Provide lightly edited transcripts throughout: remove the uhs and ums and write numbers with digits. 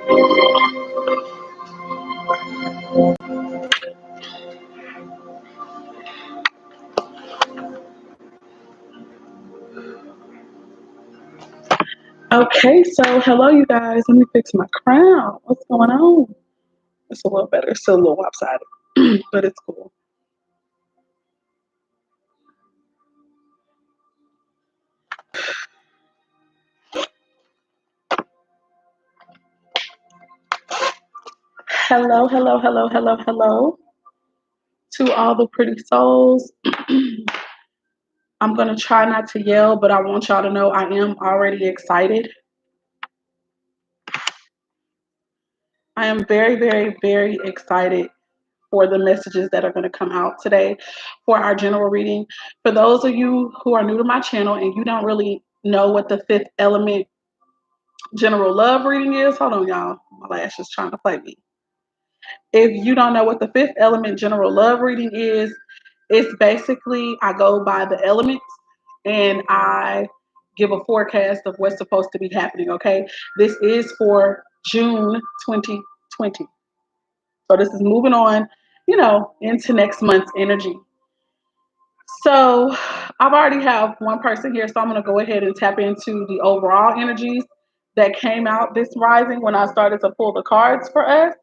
Okay, so hello, you guys. Let me fix my crown. What's going on? It's a little better. It's still a little lopsided, but it's cool. Hello, hello, hello, hello, hello to all the pretty souls. I'm going to try not to yell, but I want y'all to know I am already excited. I am very, very, very excited for the messages that are going to come out today for our general reading. For those of you who are new to my channel and you don't really know what the fifth element general love reading is, hold on, y'all. My lash is trying to play me. If you don't know what the fifth element general love reading is, it's basically I go by the elements and I give a forecast of what's supposed to be happening, okay? This is for June 2020. So this is moving on, into next month's energy. So I've already have one person here, so I'm going to go ahead and tap into the overall energies that came out this rising when I started to pull the cards for us.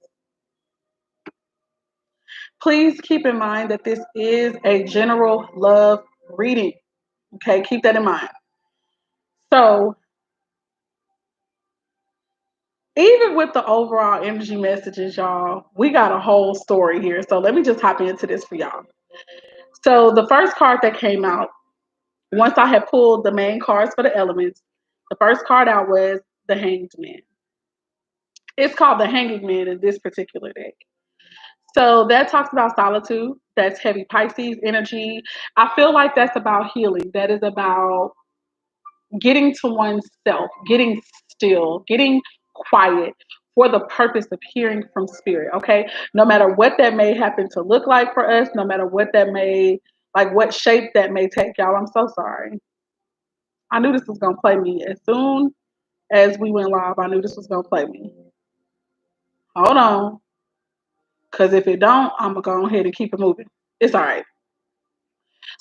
Please keep in mind that this is a general love reading. Okay, keep that in mind. So, even with the overall energy messages, y'all, we got a whole story here. So, let me just hop into this for y'all. So, the first card that came out, once I had pulled the main cards for the elements, the first card out was the Hanged Man. It's called the Hanging Man in this particular deck. So that talks about solitude. That's heavy Pisces energy. I feel like that's about healing. That is about getting to oneself, getting still, getting quiet for the purpose of hearing from spirit. Okay. No matter what that may happen to look like for us, no matter what that may, like what shape that may take, y'all, I'm so sorry. I knew this was going to play me as soon as we went live. I knew this was going to play me. Hold on. Because if it don't, I'm going to go ahead and keep it moving. It's all right.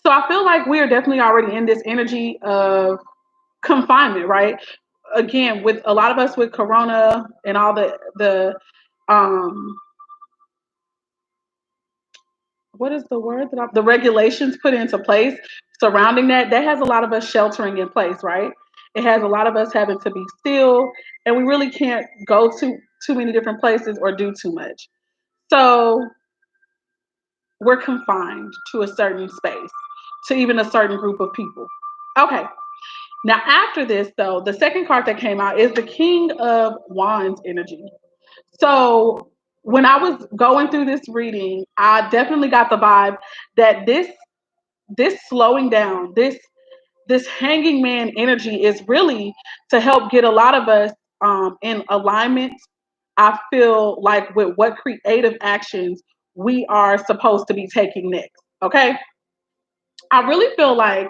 So I feel like we are definitely already in this energy of confinement, right? Again, with a lot of us with Corona and all the what is the word that the regulations put into place surrounding that has a lot of us sheltering in place, right? It has a lot of us having to be still, and we really can't go to too many different places or do too much. So we're confined to a certain space, to even a certain group of people. Okay. Now, after this, though, the second card that came out is the King of Wands energy. So when I was going through this reading, I definitely got the vibe that this slowing down, this hanging man energy is really to help get a lot of us in alignment. I feel like with what creative actions we are supposed to be taking next. Okay. I really feel like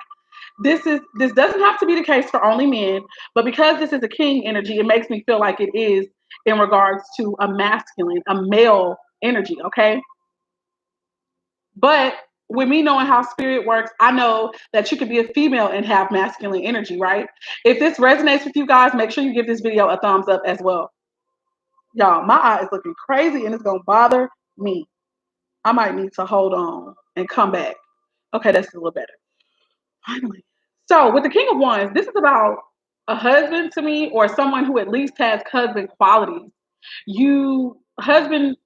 this doesn't have to be the case for only men, but because this is a king energy, it makes me feel like it is in regards to a masculine, a male energy, okay? But with me knowing how spirit works, I know that you could be a female and have masculine energy, right? If this resonates with you guys, make sure you give this video a thumbs up as well. Y'all, my eye is looking crazy and it's gonna bother me. I might need to hold on and come back. Okay, that's a little better. Finally. So with the King of Wands, this is about a husband to me, or someone who at least has husband qualities. Husband,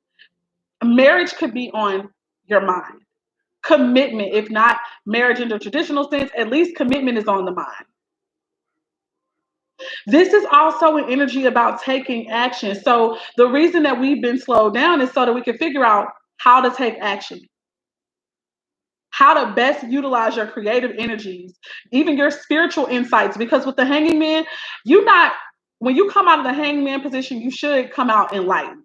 marriage could be on your mind. Commitment, if not marriage in the traditional sense, at least commitment is on the mind. This is also an energy about taking action. So the reason that we've been slowed down is so that we can figure out how to take action, how to best utilize your creative energies, even your spiritual insights. Because with the hanging man, when you come out of the hangman position, you should come out enlightened,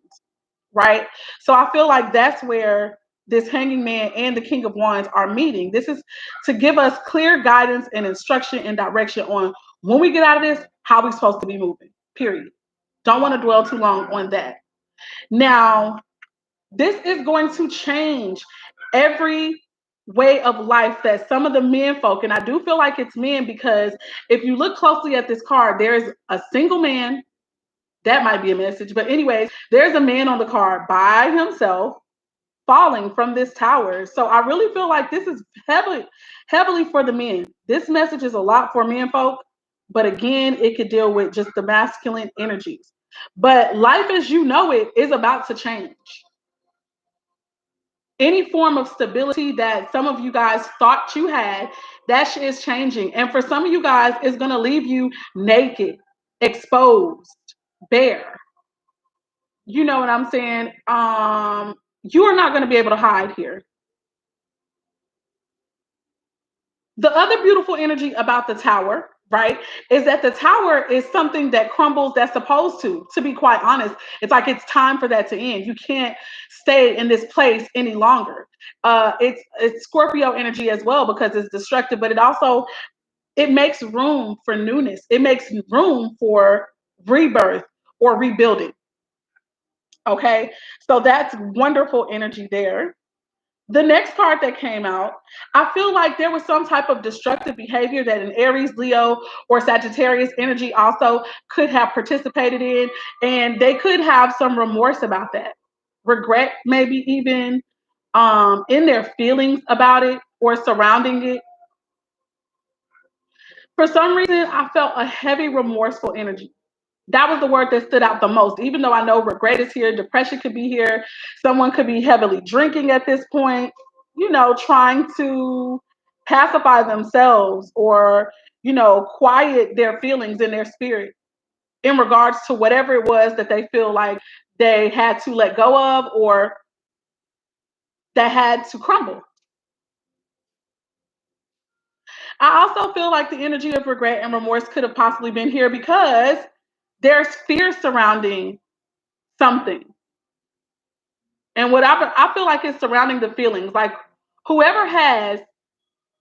right? So I feel like that's where this hanging man and the King of Wands are meeting. This is to give us clear guidance and instruction and direction on when we get out of this, how we're supposed to be moving, period. Don't want to dwell too long on that. Now, this is going to change every way of life that some of the men folk, and I do feel like it's men, because if you look closely at this card, there's a single man. That might be a message. But anyways, there's a man on the card by himself falling from this tower. So I really feel like this is heavily for the men. This message is a lot for men folk, but again, it could deal with just the masculine energies. But life as you know it is about to change. Any form of stability that some of you guys thought you had, that shit is changing. And for some of you guys, it's going to leave you naked, exposed, bare. You know what I'm saying? You are not going to be able to hide here. The other beautiful energy about the tower, right, is that the tower is something that crumbles that's supposed to be quite honest. It's like it's time for that to end. You can't stay in this place any longer. It's Scorpio energy as well, because it's destructive, but it makes room for newness. It makes room for rebirth or rebuilding. Okay, so that's wonderful energy there. The next card that came out, I feel like there was some type of destructive behavior that an Aries, Leo, or Sagittarius energy also could have participated in, and they could have some remorse about that, regret, maybe even in their feelings about it or surrounding it. For some reason, I felt a heavy remorseful energy. That was the word that stood out the most, even though I know regret is here, depression could be here, someone could be heavily drinking at this point, trying to pacify themselves or, quiet their feelings in their spirit in regards to whatever it was that they feel like they had to let go of or that had to crumble. I also feel like the energy of regret and remorse could have possibly been here because there's fear surrounding something. And what I feel like is surrounding the feelings, like whoever has,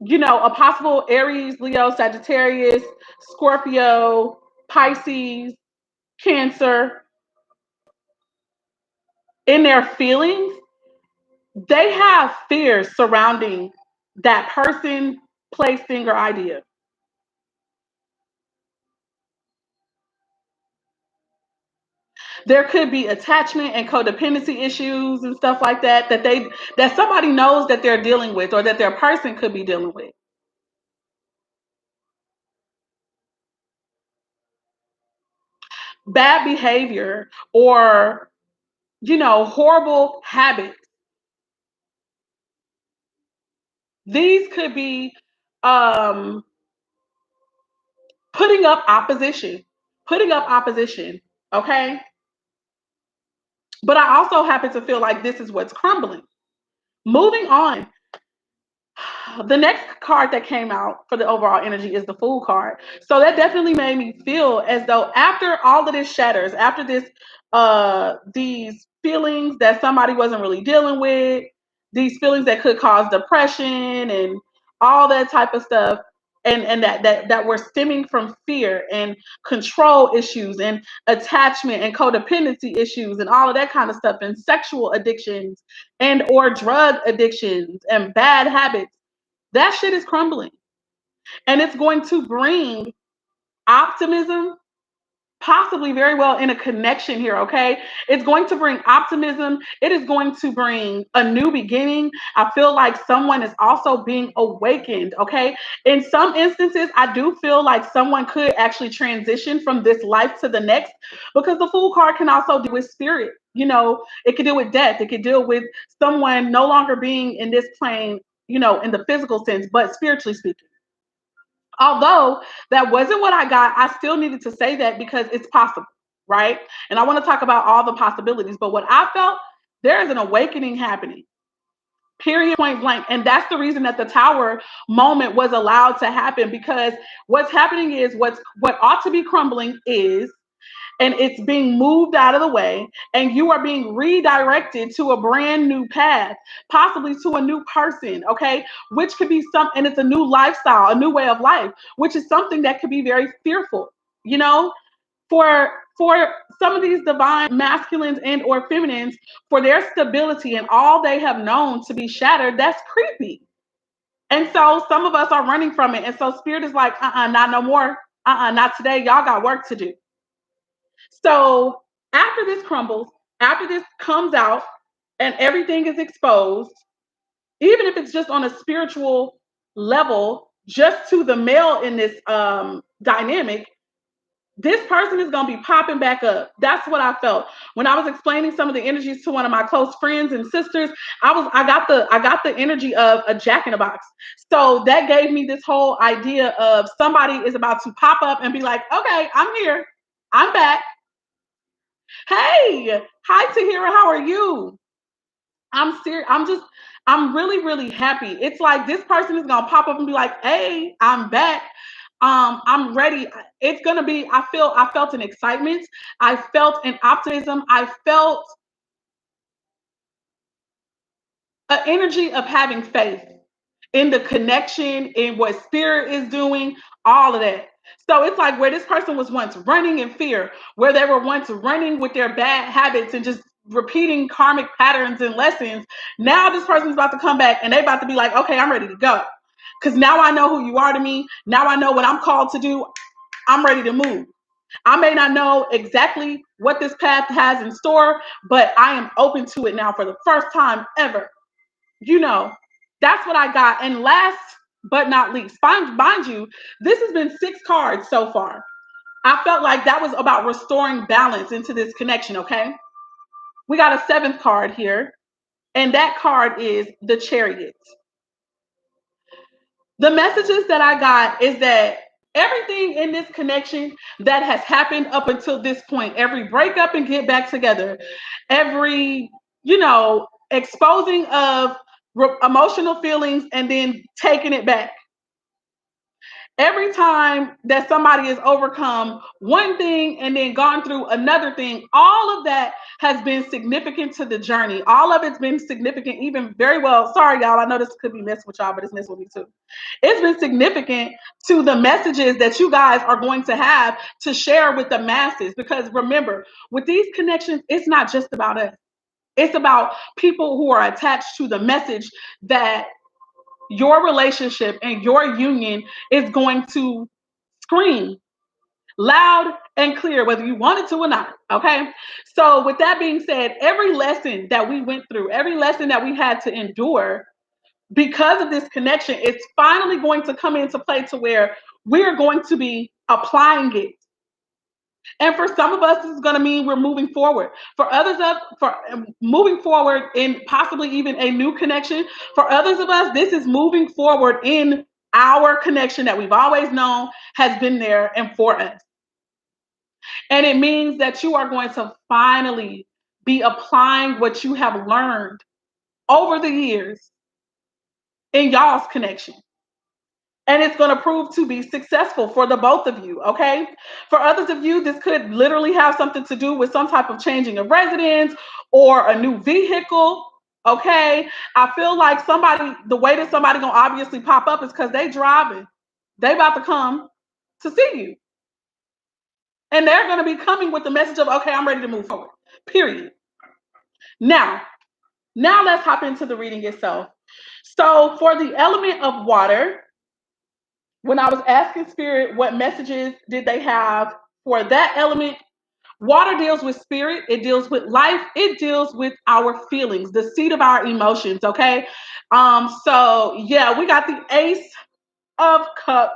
a possible Aries, Leo, Sagittarius, Scorpio, Pisces, Cancer in their feelings, they have fears surrounding that person, place, thing, or idea. There could be attachment and codependency issues and stuff like that that somebody knows that they're dealing with or that their person could be dealing with. Bad behavior or horrible habits. These could be um, putting up opposition, putting up opposition. Okay. But I also happen to feel like this is what's crumbling. Moving on, the next card that came out for the overall energy is the Fool card. So that definitely made me feel as though after all of this shatters, after this, these feelings that somebody wasn't really dealing with, these feelings that could cause depression and all that type of stuff, and that were stemming from fear and control issues and attachment and codependency issues and all of that kind of stuff and sexual addictions and or drug addictions and bad habits, that shit is crumbling. And it's going to bring optimism, possibly very well in a connection here, okay? It's going to bring optimism. It is going to bring a new beginning. I feel like someone is also being awakened, okay? In some instances, I do feel like someone could actually transition from this life to the next because the Fool card can also deal with spirit. It could deal with death. It could deal with someone no longer being in this plane, in the physical sense, but spiritually speaking. Although that wasn't what I got, I still needed to say that because it's possible, right? And I want to talk about all the possibilities. But what I felt, there is an awakening happening, period, point blank. And that's the reason that the tower moment was allowed to happen, because what's happening is what ought to be crumbling is, and it's being moved out of the way, and you are being redirected to a brand new path, possibly to a new person, okay? Which could be and it's a new lifestyle, a new way of life, which is something that could be very fearful, for for some of these divine masculines and or feminines, for their stability and all they have known to be shattered, that's creepy. And so some of us are running from it. And so spirit is like, not no more. Not today. Y'all got work to do. So after this crumbles, after this comes out and everything is exposed, even if it's just on a spiritual level, just to the male in this dynamic, this person is going to be popping back up. That's what I felt when I was explaining some of the energies to one of my close friends and sisters. I got the energy of a jack in a box. So that gave me this whole idea of somebody is about to pop up and be like, okay, I'm here, I'm back. Hey, hi Tahira, how are you? I'm serious. I'm really, really happy. It's like this person is gonna pop up and be like, hey, I'm back. I'm ready. It's gonna be, I felt an excitement. I felt an optimism. I felt an energy of having faith in the connection, in what spirit is doing, all of that. So it's like where this person was once running in fear, where they were once running with their bad habits and just repeating karmic patterns and lessons. Now this person's about to come back and they about to be like, okay, I'm ready to go. Because now I know who you are to me. Now I know what I'm called to do. I'm ready to move. I may not know exactly what this path has in store, but I am open to it now for the first time ever. You know, that's what I got. And last but not least, mind you, this has been 6 cards so far. I felt like that was about restoring balance into this connection, okay? We got a 7th card here, and that card is the Chariot. The messages that I got is that everything in this connection that has happened up until this point, every breakup and get back together, every, exposing of emotional feelings and then taking it back. Every time that somebody has overcome one thing and then gone through another thing, all of that has been significant to the journey. All of it's been significant, even very well. Sorry, y'all. I know this could be messed with y'all, but it's messed with me too. It's been significant to the messages that you guys are going to have to share with the masses. Because remember, with these connections, it's not just about us. It's about people who are attached to the message that your relationship and your union is going to scream loud and clear, whether you want it to or not. Okay. So, with that being said, every lesson that we went through, every lesson that we had to endure because of this connection, it's finally going to come into play to where we're going to be applying it. And for some of us, this is going to mean we're moving forward. For others, for moving forward in possibly even a new connection. For others of us, this is moving forward in our connection that we've always known has been there and for us. And it means that you are going to finally be applying what you have learned over the years in y'all's connection. And it's going to prove to be successful for the both of you, okay? For others of you, this could literally have something to do with some type of changing of residence or a new vehicle, okay? I feel like the way that somebody gonna obviously pop up is because they driving. They about to come to see you. And they're going to be coming with the message of, okay, I'm ready to move forward, period. Now let's hop into the reading itself. So for the element of water, when I was asking spirit what messages did they have for that element, water deals with spirit, it deals with life, it deals with our feelings, the seat of our emotions, okay? So yeah, we got the Ace of Cups.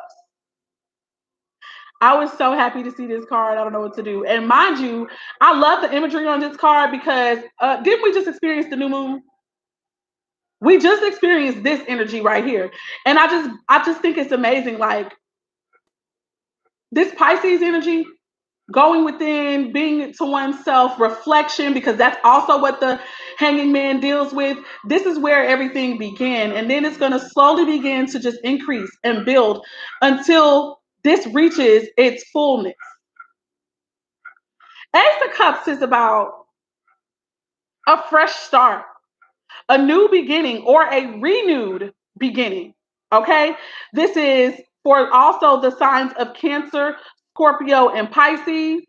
I was so happy to see this card. I don't know what to do. And mind you, I love the imagery on this card because didn't we just experience the new moon? We just experienced this energy right here. And I just think it's amazing. Like this Pisces energy, going within, being to oneself, reflection, because that's also what the Hanging Man deals with. This is where everything began. And then it's going to slowly begin to just increase and build until this reaches its fullness. Ace of Cups is about a fresh start, a new beginning, or a renewed beginning. Okay? This is for also the signs of Cancer, Scorpio, and Pisces.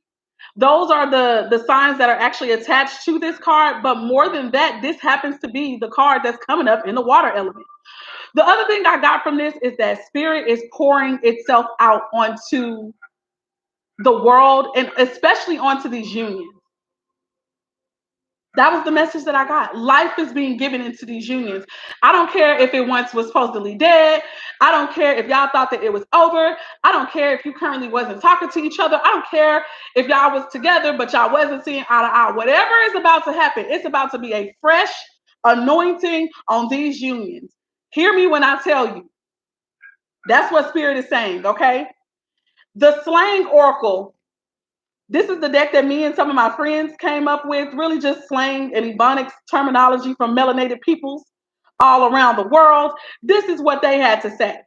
Those are the signs that are actually attached to this card. But more than that, this happens to be the card that's coming up in the water element. The other thing I got from this is that spirit is pouring itself out onto the world and especially onto these unions. That was the message that I got. Life is being given into these unions. I don't care if it once was supposedly dead. I don't care if y'all thought that it was over. I don't care if you currently wasn't talking to each other. I don't care if y'all was together, but y'all wasn't seeing eye to eye. Whatever is about to happen, it's about to be a fresh anointing on these unions. Hear me when I tell you. That's what Spirit is saying, okay? The slang oracle. This is the deck that me and some of my friends came up with, really just slang and ebonics terminology from melanated peoples all around the world. This is what they had to say.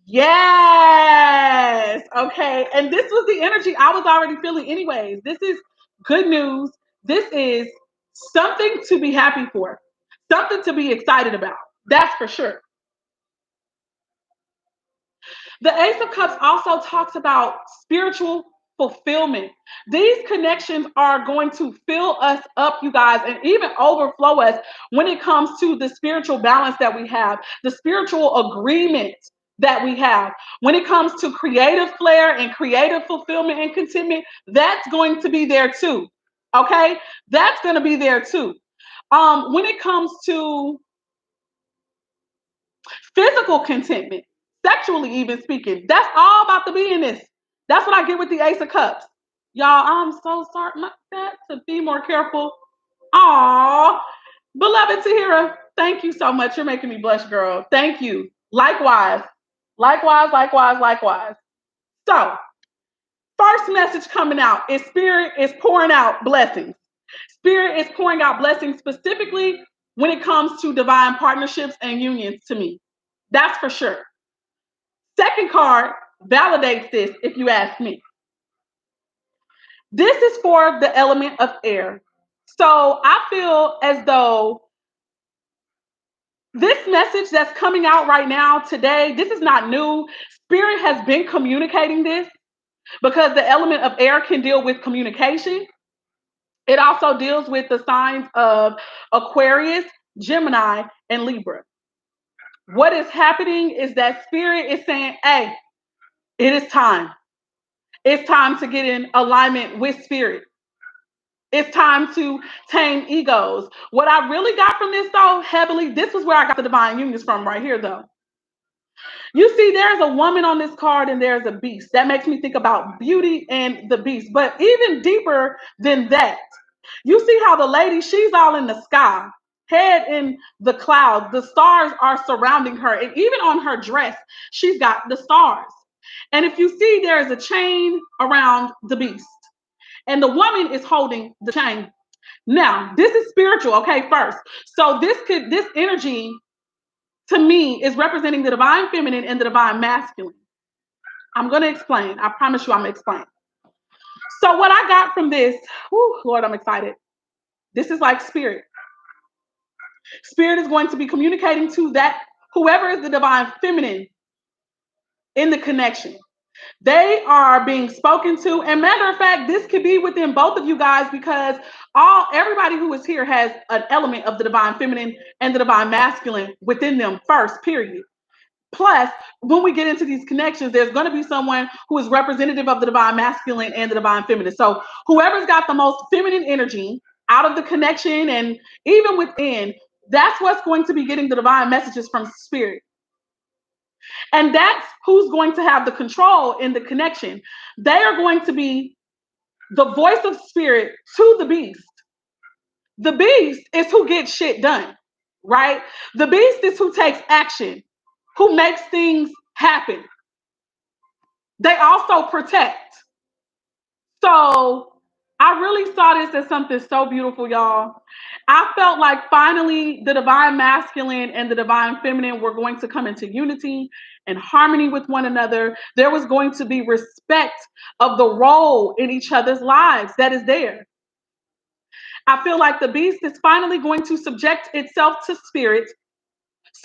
Yes. Okay. And this was the energy I was already feeling, anyways. This is good news. This is something to be happy for, something to be excited about. That's for sure. The Ace of Cups also talks about spiritual fulfillment. These connections are going to fill us up, you guys, and even overflow us when it comes to the spiritual balance that we have, the spiritual agreement that we have. When it comes to creative flair and creative fulfillment and contentment, that's going to be there too. Okay? That's going to be there too. When it comes to physical contentment, sexually even speaking, that's all about to be in this. That's what I get with the Ace of Cups. Y'all, I'm so sorry. My God, to be more careful. Aw, beloved Tahira, thank you so much. You're making me blush, girl. Thank you. Likewise. Likewise, likewise, likewise. So, first message coming out is Spirit is pouring out blessings. Spirit is pouring out blessings specifically when it comes to divine partnerships and unions to me. That's for sure. Second card validates this, if you ask me. This is for the element of air. So I feel as though this message that's coming out right now today, this is not new. Spirit has been communicating this because the element of air can deal with communication. It also deals with the signs of Aquarius, Gemini, and Libra. What is happening is that Spirit is saying, hey, it is time. It's time to get in alignment with Spirit. It's time to tame egos. What I really got from this, though, heavily, this is where I got the divine unions from right here, though. You see, there's a woman on this card and there's a beast. That makes me think about Beauty and the Beast. But even deeper than that, you see how the lady, she's all in the sky, head in the clouds. The stars are surrounding her. And even on her dress, she's got the stars. And if you see, there is a chain around the beast. And the woman is holding the chain. Now, this is spiritual, okay, first. So this energy to me is representing the divine feminine and the divine masculine. I'm going to explain. I promise you I'm going to explain. So what I got from this, whew, Lord, I'm excited. This is like spirit. Spirit is going to be communicating to that whoever is the divine feminine in the connection. They are being spoken to. And matter of fact, this could be within both of you guys because everybody who is here has an element of the divine feminine and the divine masculine within them first, period. Plus, when we get into these connections, there's going to be someone who is representative of the divine masculine and the divine feminine. So whoever's got the most feminine energy out of the connection and even within, that's what's going to be getting the divine messages from Spirit. And that's who's going to have the control in the connection. They are going to be the voice of Spirit to the beast. The beast is who gets shit done, right? The beast is who takes action, who makes things happen. They also protect. So I really saw this as something so beautiful, y'all. I felt like finally the divine masculine and the divine feminine were going to come into unity and harmony with one another. There was going to be respect of the role in each other's lives that is there. I feel like the beast is finally going to subject itself to Spirit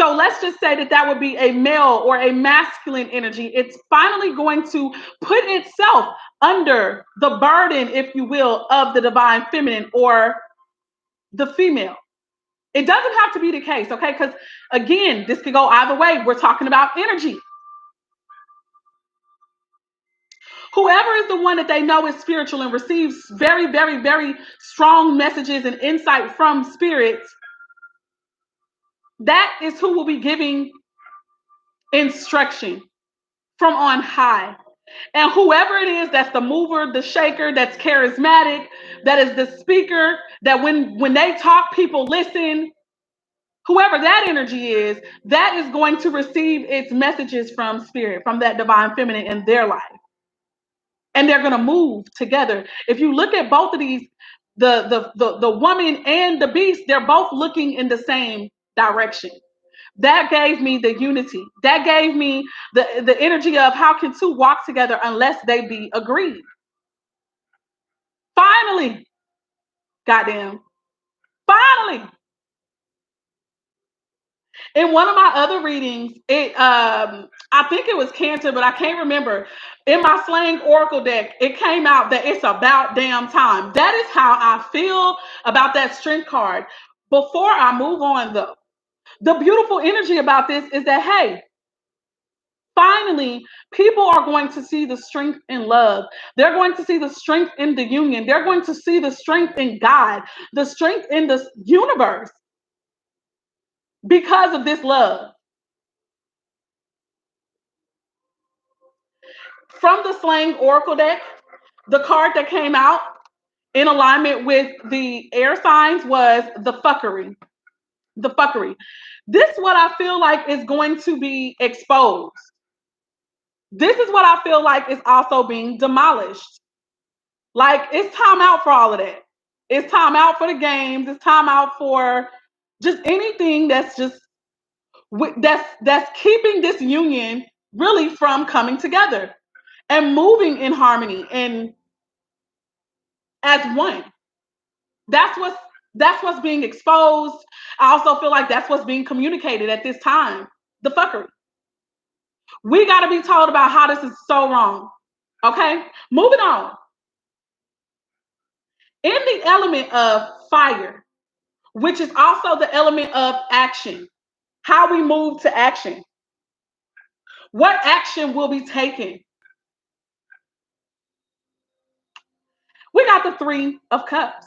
So let's just say that that would be a male or a masculine energy. It's finally going to put itself under the burden, if you will, of the divine feminine or the female. It doesn't have to be the case, okay? Because again, this could go either way. We're talking about energy. Whoever is the one that they know is spiritual and receives very, very, very strong messages and insight from spirits, that is who will be giving instruction from on high. And whoever it is that's the mover, the shaker, that's charismatic, that is the speaker, that when they talk, people listen, whoever that energy is, that is going to receive its messages from spirit, from that divine feminine in their life. And they're going to move together. If you look at both of these, the woman and the beast, they're both looking in the same direction. That gave me the unity. That gave me the energy of how can two walk together unless they be agreed. Finally, goddamn, finally. In one of my other readings, I think it was Cancer, but I can't remember. In my slang oracle deck, it came out that it's about damn time. That is how I feel about that strength card. Before I move on, though, the beautiful energy about this is that, hey, finally, people are going to see the strength in love. They're going to see the strength in the union. They're going to see the strength in God, the strength in the universe because of this love. From the slang oracle deck, the card that came out in alignment with the air signs was the fuckery. The fuckery. This is what I feel like is going to be exposed. This is what I feel like is also being demolished. Like, it's time out for all of that. It's time out for the games. It's time out for just anything that's just that's keeping this union really from coming together and moving in harmony and as one. That's what's being exposed. I also feel like that's what's being communicated at this time. The fuckery. We got to be told about how this is so wrong. Okay, moving on. In the element of fire, which is also the element of action, how we move to action. What action will be taken? We got the Three of Cups.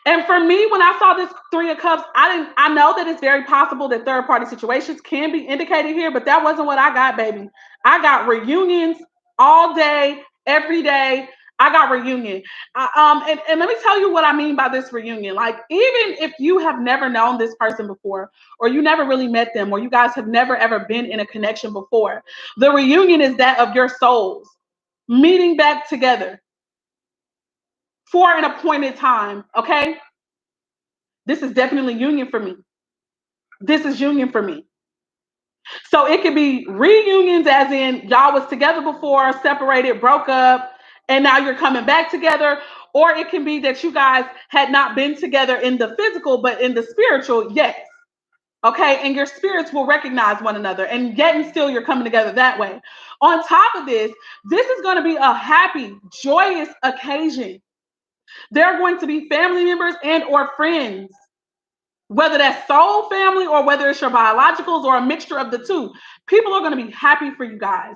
And for me, when I saw this Three of Cups, I know that it's very possible that third party situations can be indicated here, but that wasn't what I got, baby. I got reunions all day, every day. I got reunion. And let me tell you what I mean by this reunion. Like, even if you have never known this person before, or you never really met them, or you guys have never ever been in a connection before, the reunion is that of your souls meeting back together for an appointed time. Okay. This is definitely union for me. This is union for me. So it could be reunions, as in y'all was together before, separated, broke up, and now you're coming back together. Or it can be that you guys had not been together in the physical, but in the spiritual, yes. Okay, and your spirits will recognize one another, and yet and still you're coming together that way. On top of this, this is going to be a happy, joyous occasion. There are going to be family members and or friends, whether that's soul family or whether it's your biologicals or a mixture of the two. People are going to be happy for you guys,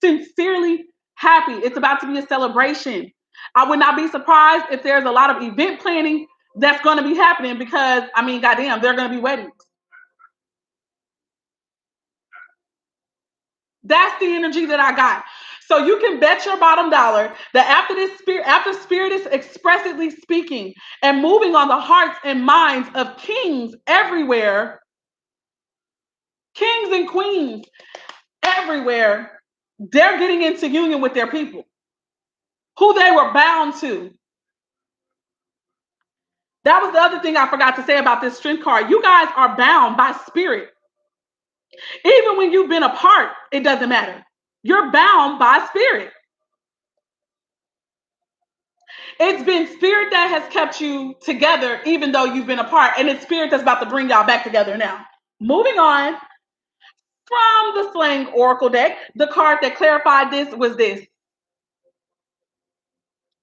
sincerely happy. It's about to be a celebration. I would not be surprised if there's a lot of event planning that's going to be happening because, I mean, goddamn, there are going to be weddings. That's the energy that I got. So you can bet your bottom dollar that after spirit is expressively speaking and moving on the hearts and minds of kings everywhere, kings and queens everywhere, they're getting into union with their people who they were bound to. That was the other thing I forgot to say about this strength card. You guys are bound by spirit. Even when you've been apart, it doesn't matter. You're bound by spirit. It's been spirit that has kept you together even though you've been apart, and it's spirit that's about to bring y'all back together now. Moving on from the Slang Oracle deck, the card that clarified this was this.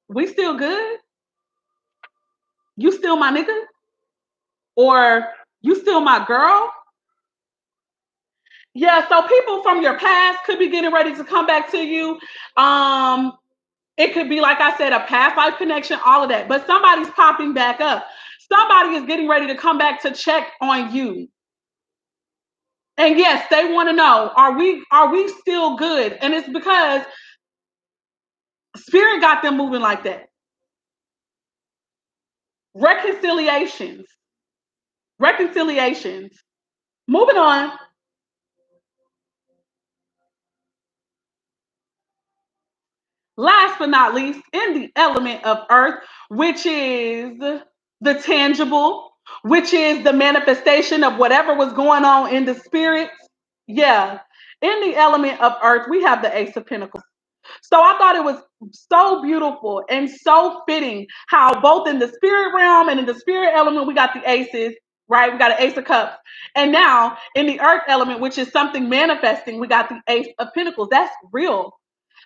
We still good? You still my nigga? Or you still my girl? Yeah, so people from your past could be getting ready to come back to you. It could be, like I said, a past life connection, all of that. But somebody's popping back up. Somebody is getting ready to come back to check on you. And yes, they want to know, are we still good? And it's because Spirit got them moving like that. Reconciliations. Reconciliations. Moving on. Last but not least, in the element of earth, which is the tangible, which is the manifestation of whatever was going on in the spirit. Yeah. In the element of earth, we have the Ace of Pentacles. So I thought it was so beautiful and so fitting how both in the spirit realm and in the spirit element, we got the aces, right? We got an Ace of Cups. And now in the earth element, which is something manifesting, we got the Ace of Pentacles. That's real.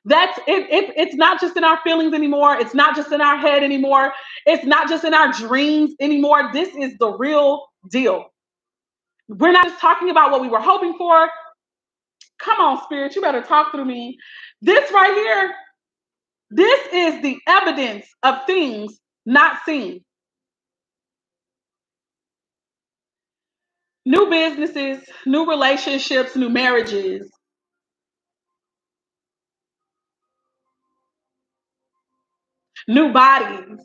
That's it's not just in our feelings anymore. It's not just in our head anymore. It's not just in our dreams anymore. This is the real deal. We're not just talking about what we were hoping for. Come on, Spirit, you better talk through me. This right here, this is the evidence of things not seen. New businesses, new relationships, new marriages, new bodies,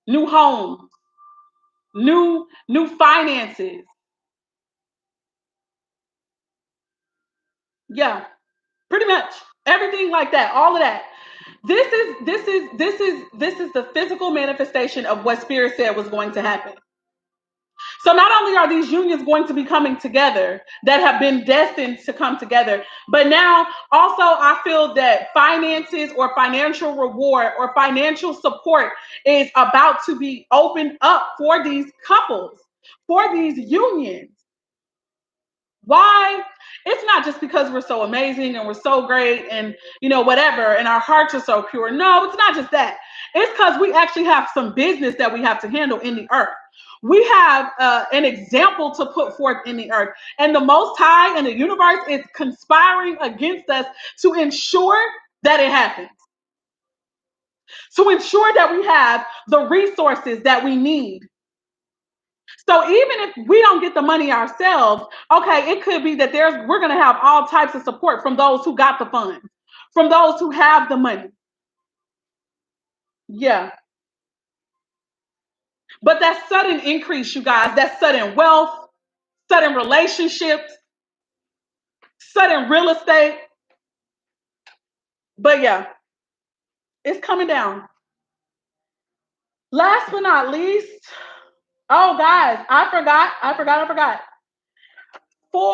new homes, new finances. Yeah, pretty much everything like that, all of that. This is the physical manifestation of what Spirit said was going to happen. So not only are these unions going to be coming together that have been destined to come together, but now also I feel that finances or financial reward or financial support is about to be opened up for these couples, for these unions. Why? It's not just because we're so amazing and we're so great and whatever, and our hearts are so pure. No, it's not just that. It's because we actually have some business that we have to handle in the earth. We have an example to put forth in the earth, and the Most High and the universe is conspiring against us to ensure that it happens, to ensure that we have the resources that we need. So even if we don't get the money ourselves, okay, it could be that we're going to have all types of support from those who got the funds, from those who have the money. Yeah. But that sudden increase, you guys, that sudden wealth, sudden relationships, sudden real estate. But yeah, it's coming down. Last but not least, oh guys, I forgot. For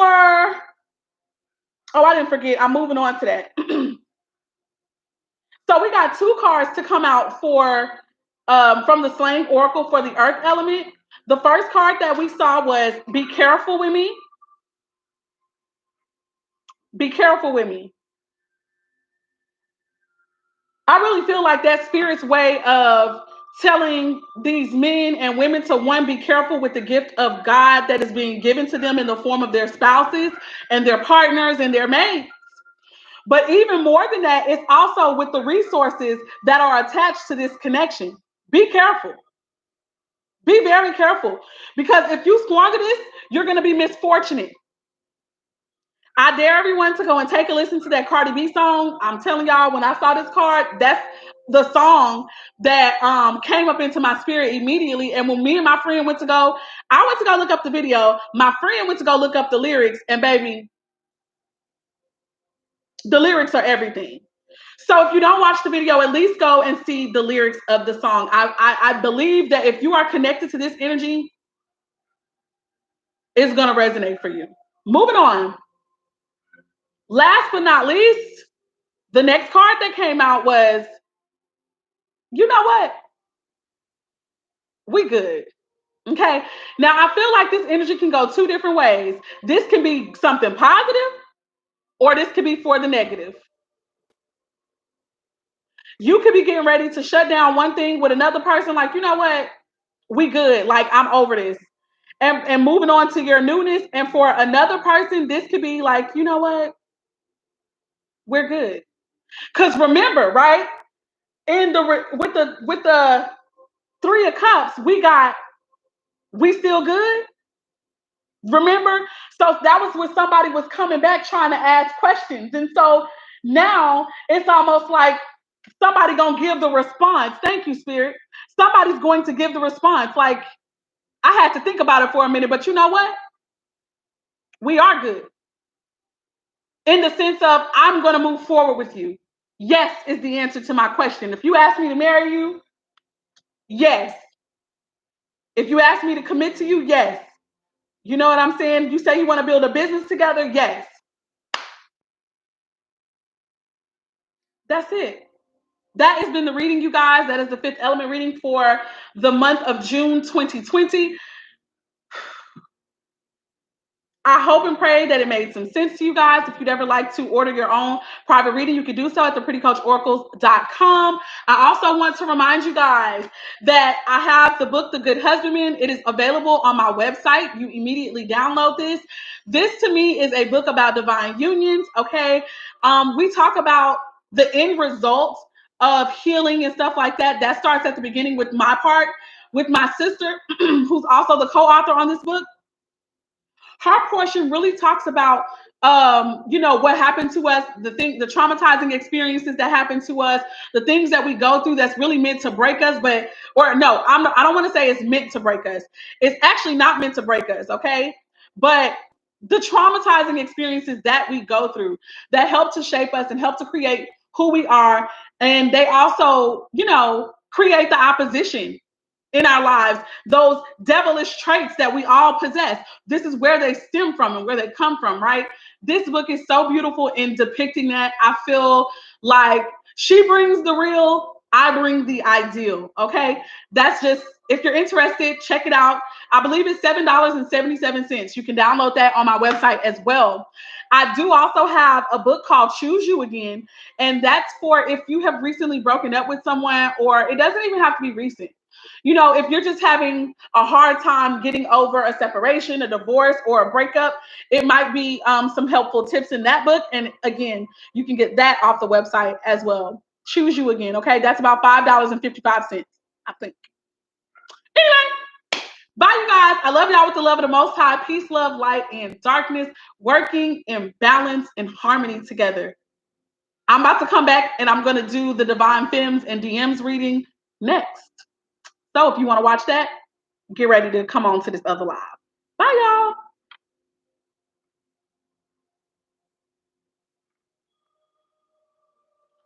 I didn't forget. I'm moving on to that. So we got two cards to come out for from the Slang Oracle for the Earth element. The first card that we saw was "Be careful with me." Be careful with me. I really feel like that's Spirit's way of telling these men and women to, one, be careful with the gift of God that is being given to them in the form of their spouses and their partners and their mates. But even more than that, it's also with the resources that are attached to this connection. Be careful. Be very careful, because if you squander this, you're going to be misfortunate. I dare everyone to go and take a listen to that Cardi B song. I'm telling y'all, when I saw this card, that's the song that came up into my spirit immediately. And when me and my friend went to go, I went to go look up the video. My friend went to go look up the lyrics, and baby, the lyrics are everything. So if you don't watch the video, at least go and see the lyrics of the song. I believe that if you are connected to this energy, it's going to resonate for you. Moving on. Last but not least, the next card that came out was, you know what? We good. Okay. Now I feel like this energy can go two different ways. This can be something positive, or this could be for the negative. You could be getting ready to shut down one thing with another person, like, you know what? We good. Like, I'm over this. And moving on to your newness. And for another person, this could be like, you know what? We're good. Because remember, right? In the with the 3 of Cups, we still good. Remember? So that was when somebody was coming back trying to ask questions. And so now it's almost like somebody gonna give the response. Thank you, Spirit. Somebody's going to give the response. Like, I had to think about it for a minute, but you know what? We are good. In the sense of, I'm gonna move forward with you. Yes is the answer to my question. If you ask me to marry you, yes. If you ask me to commit to you, yes. You know what I'm saying? You say you want to build a business together, yes. That's it. That has been the reading, you guys. That is the fifth element reading for the month of June 2020. I hope and pray that it made some sense to you guys. If you'd ever like to order your own private reading, you can do so at theprettycoachoracles.com. I also want to remind you guys that I have the book, The Good Husbandman. It is available on my website. You immediately download this. This to me is a book about divine unions, okay? We talk about the end result of healing and stuff like that. That starts at the beginning with my part, with my sister, who's also the co-author on this book. Her portion really talks about what happened to us, the traumatizing experiences that happened to us, the things that we go through that's really meant to break us. I don't want to say it's meant to break us. It's actually not meant to break us, okay? But the traumatizing experiences that we go through that help to shape us and help to create who we are, and they also, create the opposition in our lives, those devilish traits that we all possess. This is where they stem from and where they come from, right? This book is so beautiful in depicting that. I feel like she brings the real, I bring the ideal, okay? That's just, if you're interested, check it out. I believe it's $7.77. You can download that on my website as well. I do also have a book called Choose You Again, and that's for if you have recently broken up with someone, or it doesn't even have to be recent. If you're just having a hard time getting over a separation, a divorce, or a breakup, it might be some helpful tips in that book. And again, you can get that off the website as well. Choose You Again, okay? That's about $5.55, I think. Anyway, bye, you guys. I love y'all with the love of the Most High. Peace, love, light, and darkness, working in balance and harmony together. I'm about to come back and I'm going to do the Divine Femmes and DMs reading next. So if you want to watch that, get ready to come on to this other live. Bye, y'all.